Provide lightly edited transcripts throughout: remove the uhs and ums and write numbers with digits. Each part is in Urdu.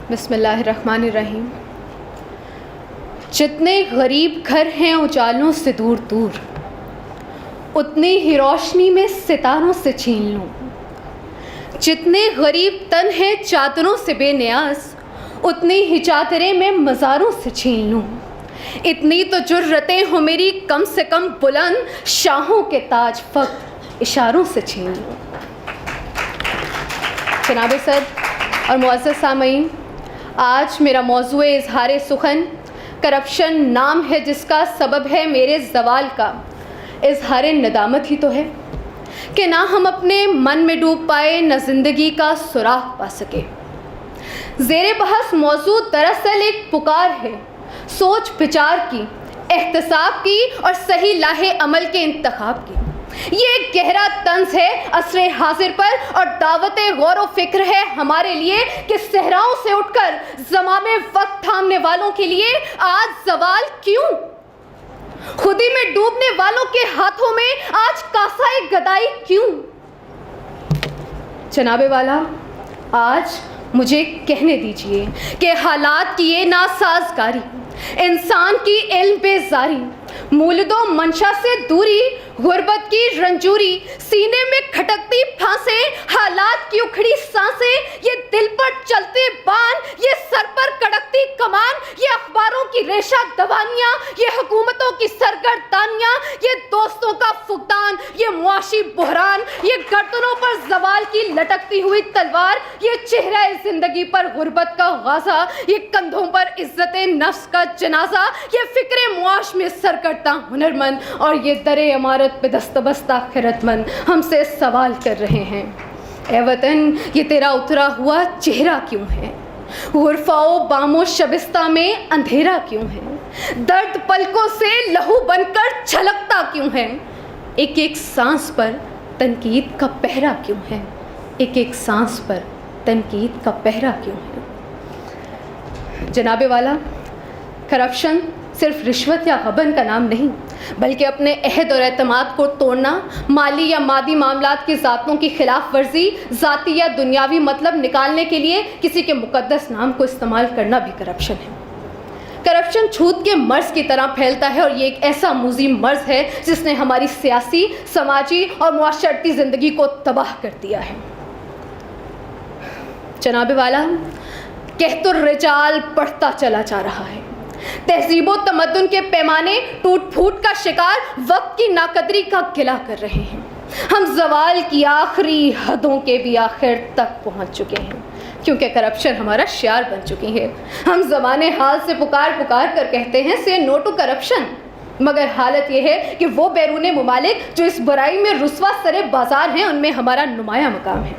بسم اللہ الرحمن الرحیم. جتنے غریب گھر ہیں اجالوں سے دور دور، اتنی ہی روشنی میں ستاروں سے چھین لوں. جتنے غریب تن ہیں چادروں سے بے نیاز، اتنی ہی چادریں میں مزاروں سے چھین لوں. اتنی تو جرتیں ہو میری کم سے کم بلند، شاہوں کے تاج فقط اشاروں سے چھین لوں. جناب صدر اور معزز سامعین، آج میرا موضوع اظہار سخن کرپشن نام ہے، جس کا سبب ہے میرے زوال کا. اظہار ندامت ہی تو ہے کہ نہ ہم اپنے من میں ڈوب پائے، نہ زندگی کا سراغ پا سکے. زیر بحث موضوع دراصل ایک پکار ہے، سوچ بچار کی، احتساب کی اور صحیح لاہے عمل کے انتخاب کی. یہ ایک گہرا طنز ہے عصر حاضر پر، اور دعوت غور و فکر ہے ہمارے لیے کہ صحراؤں سے اٹھ کر زمام وقت تھامنے والوں کے لیے آج زوال کیوں؟ خودی میں ڈوبنے والوں کے ہاتھوں میں آج کاسائے گدائی کیوں؟ جناب والا، آج مجھے کہنے دیجئے کہ حالات کی یہ ناسازگاری، انسان کی علم بیزاری، مولد و منشا سے دوری، غربت کی رنجوری، سینے میں کھٹکتی پھانسیں، حالات کی اکھڑی سانسیں، یہ دل پر چلتے بان، یہ سر پر کڑکتی کمان، یہ اخباروں کی ریشہ دوانیاں، یہ حکومتوں کی سرگردانیاں، یہ دوستوں کا فقدان، یہ معاشی بحران، یہ گردنوں پر زوال کی لٹکتی ہوئی تلوار، یہ چہرہ زندگی پر غربت کا غازہ، یہ کندھوں پر عزت نفس کا جنازہ، یہ فکر معاش میں سرکردہ ہنرمند اور یہ در عمارت پہ دستبستہ خیرت مند ہم سے سوال کر رہے ہیں، اے وطن یہ تیرا اترا ہوا چہرہ کیوں ہے؟ غرفہ و بام و شبستہ میں اندھیرا کیوں ہے؟ درد پلکوں سے لہو بن کر چھلکتا کیوں ہے؟ ایک ایک سانس پر تنقید کا پہرا کیوں ہے؟ ایک ایک سانس پر تنقید کا پہرا کیوں ہے؟ جناب والا، کرپشن صرف رشوت یا غبن کا نام نہیں، بلکہ اپنے عہد اور اعتماد کو توڑنا، مالی یا مادی معاملات کی ذاتوں کی خلاف ورزی، ذاتی یا دنیاوی مطلب نکالنے کے لیے کسی کے مقدس نام کو استعمال کرنا بھی کرپشن ہے. کرپشن چھوت کے مرض کی طرح پھیلتا ہے، اور یہ ایک ایسا موذی مرض ہے جس نے ہماری سیاسی، سماجی اور معاشرتی زندگی کو تباہ کر دیا ہے. جناب والا، کہت الرجال بڑھتا چلا جا رہا ہے. تہذیب و تمدن کے پیمانے ٹوٹ پھوٹ کا شکار وقت کی ناقدری کا گلہ کر رہے ہیں. ہم زوال کی آخری حدوں کے بھی آخر تک پہنچ چکے ہیں، کیونکہ کرپشن ہمارا شعار بن چکی ہے. ہم زمانے حال سے پکار کر کہتے ہیں سے نو ٹو کرپشن، مگر حالت یہ ہے کہ وہ بیرون ممالک جو اس برائی میں رسوا سرے بازار ہیں، ان میں ہمارا نمایاں مقام ہے.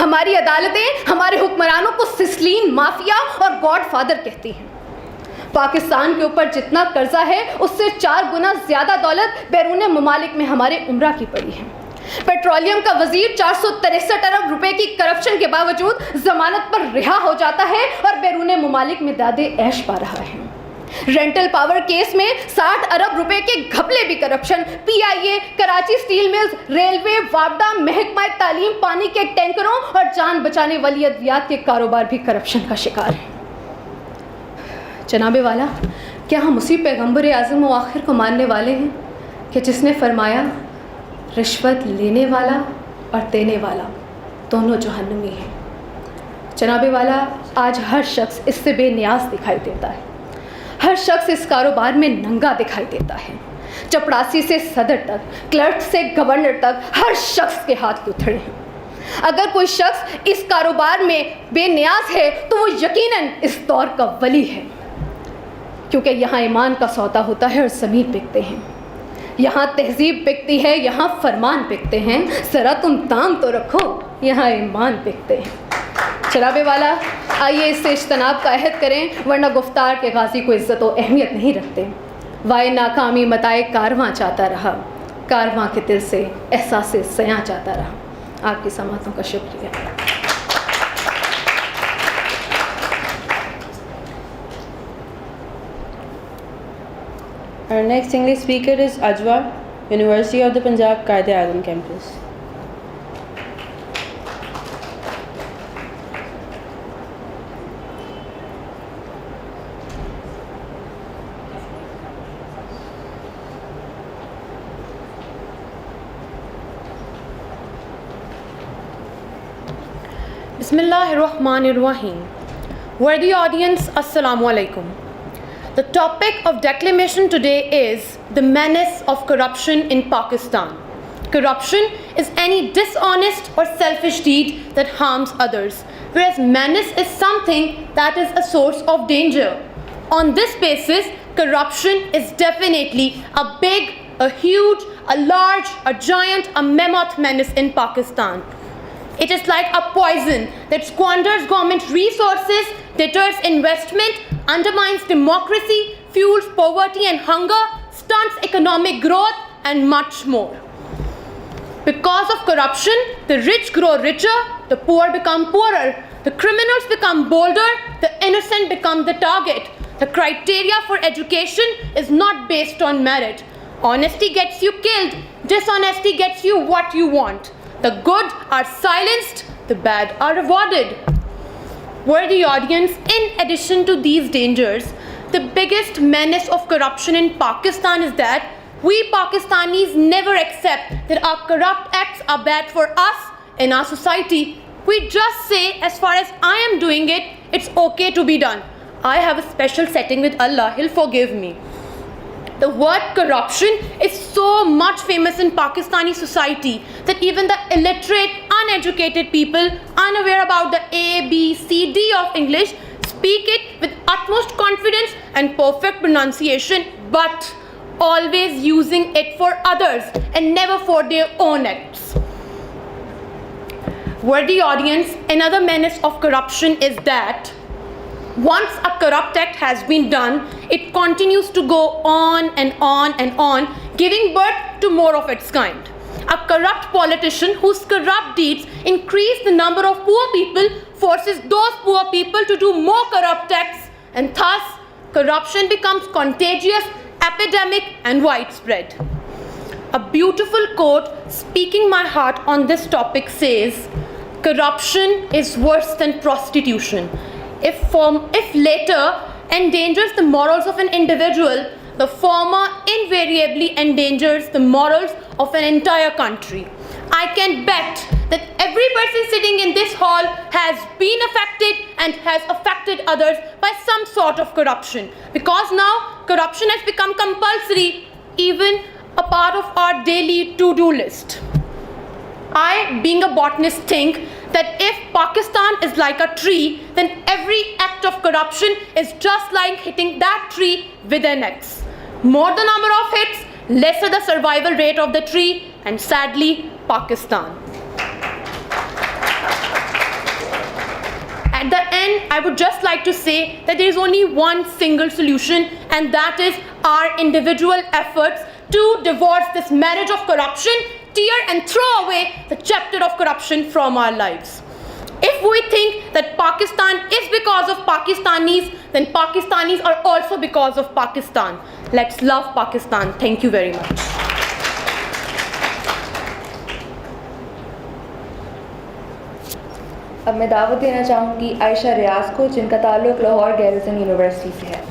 ہماری عدالتیں ہمارے حکمرانوں کو سسلین، مافیا اور گاڈ فادر کہتی ہیں. پاکستان کے اوپر جتنا قرضہ ہے، اس سے 4 گنا زیادہ دولت بیرون ممالک میں ہمارے عمرہ کی پڑی ہے. پیٹرولیم کا وزیر 463 ارب روپے کی کرپشن کے باوجود ضمانت پر رہا ہو جاتا ہے اور بیرون ممالک میں دادے عیش پا رہا ہے. رینٹل پاور کیس میں 60 ارب روپے کے گھپلے بھی کرپشن. پی آئی اے، کراچی سٹیل ملز، ریلوے، واپڈا، محکمہ تعلیم، پانی کے ٹینکروں اور جان بچانے والی ادویات کے کاروبار بھی کرپشن کا شکار ہے. جناب والا، کیا ہم اسی پیغمبر اعظم و آخر کو ماننے والے ہیں کہ جس نے فرمایا رشوت لینے والا اور دینے والا دونوں جہنمی ہیں؟ جناب والا، آج ہر شخص اس سے بے نیاز دکھائی دیتا ہے. ہر شخص اس کاروبار میں ننگا دکھائی دیتا ہے. چپڑاسی سے صدر تک، کلرک سے گورنر تک، ہر شخص کے ہاتھ اتھڑے ہیں. اگر کوئی شخص اس کاروبار میں بے نیاز ہے تو وہ یقیناً اس دور کا ولی ہے، کیونکہ یہاں ایمان کا سودا ہوتا ہے اور زمین بکتے ہیں. یہاں تہذیب بکتی ہے، یہاں فرمان بکتے ہیں. ذرا تم دام تو رکھو، یہاں ایمان بکتے ہیں. جناب والا، آئیے اس سے اجتناب کا عہد کریں، ورنہ گفتار کے غازی کو عزت و اہمیت نہیں رکھتے. وائے ناکامی متائے کارواں چاہتا رہا، کارواں کے دل سے احساس سیاں چاہتا رہا. آپ کی سماعتوں کا شکریہ. Our next English speaker is Ajwa, University of the Punjab, Quaid-e-Azam campus. Bismillahirrahmanirrahim. Worthy audience, Assalamu alaikum. The topic of declamation today is the menace of corruption in Pakistan. Corruption is any dishonest or selfish deed that harms others, whereas menace is something that is a source of danger. On this basis, corruption is definitely a big, a huge, a large, a giant, a mammoth menace in Pakistan. It is like a poison that squanders government resources, deters investment, undermines democracy, fuels poverty and hunger, stunts economic growth, and much more. Because of corruption, the rich grow richer, the poor become poorer, the criminals become bolder, the innocent become the target. The criteria for education is not based on merit. Honesty gets you killed, dishonesty gets you what you want. The good are silenced, the bad are rewarded. Worthy audience, in addition to these dangers, the biggest menace of corruption in Pakistan is that we Pakistanis never accept that our corrupt acts are bad for us and our society. We just say, as far as I am doing it, it's okay to be done. I have a special setting with Allah, He'll forgive me. The word corruption is so much famous in Pakistani society that even the illiterate, uneducated people, unaware about the A, B, C, D of English, speak it with utmost confidence and perfect pronunciation, but always using it for others and never for their own acts. Worthy audience, another menace of corruption is that once a corrupt act has been done, it continues to go on and on and on, giving birth to more of its kind. A corrupt politician whose corrupt deeds increase the number of poor people forces those poor people to do more corrupt acts, and thus corruption becomes contagious, epidemic, and widespread. A beautiful quote speaking my heart on this topic says, "Corruption is worse than prostitution. If later endangers the morals of an individual, the former invariably endangers the morals of an entire country." I can bet that every person sitting in this hall has been affected and has affected others by some sort of corruption, because now corruption has become compulsory, even a part of our daily to-do list. I, being a botanist, think that if Pakistan is like a tree, then every act of corruption is just like hitting that tree with an axe. More the number of hits, lesser the survival rate of the tree, and sadly, Pakistan. At the end, I would just like to say that there is only one single solution, and that is our individual efforts to divorce this marriage of corruption, tear and throw away the chapter of corruption from our lives. If we think that Pakistan is because of Pakistanis, then Pakistanis are also because of Pakistan. Let's love Pakistan. Thank you very much. اب میں دعوت دینا چاہوں گی عائشہ ریاض کو، جن کا تعلق لاہور گیرزن یونیورسٹی سے ہے.